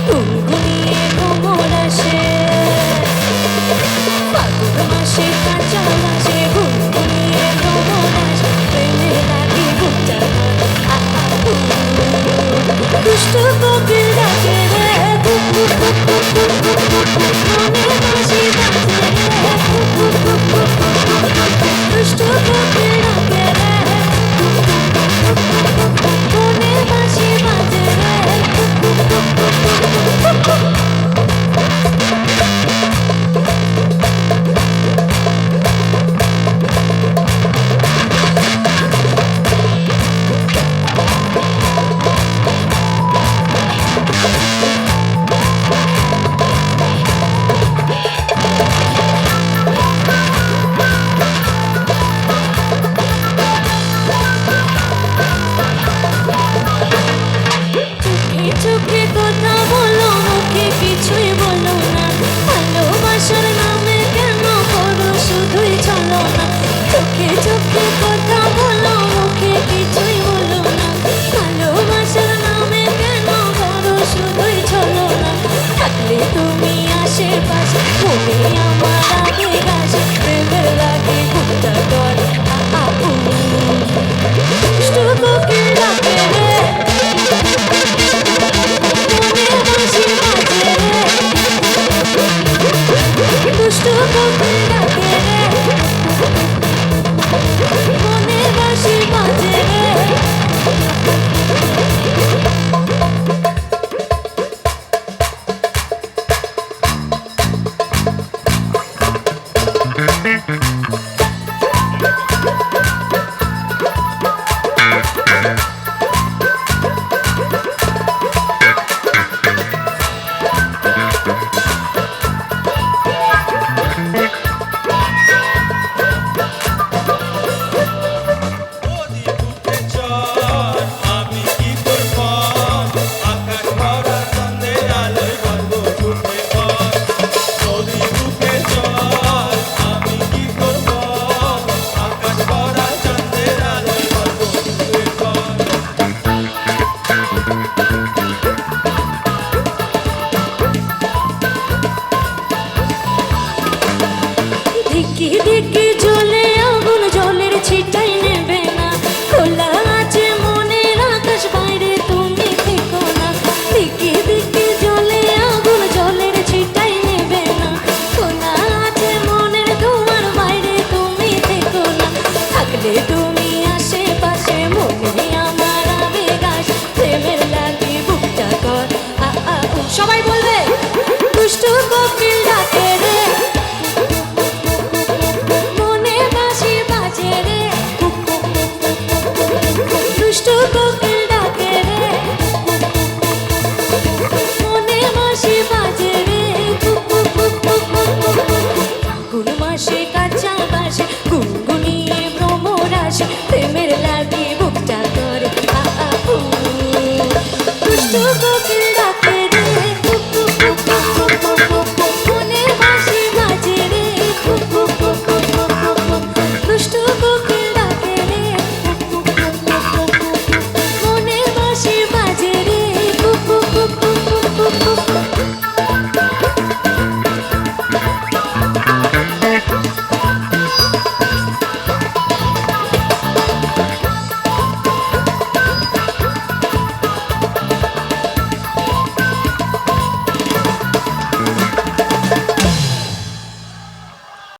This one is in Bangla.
গুনগুনিয়ে ভ্রমর আসে ফাগুন মাসে কাঁচা মাসে গুনগুনিয়ে ভ্রমর আসে প্রেমে লাগে বুকটা দুষ্ট কোকিল ডাকে রে cook cook cook cook cook cook cook cook মনে বাঁশি বাজে রে cook cook cook cook cook cook cook দুষ্ট কোকিল ডাকে রে মনে বাঁশি বাজে রে cook cook cook cook cook cook সবাই বলবে দুষ্টু কোকিল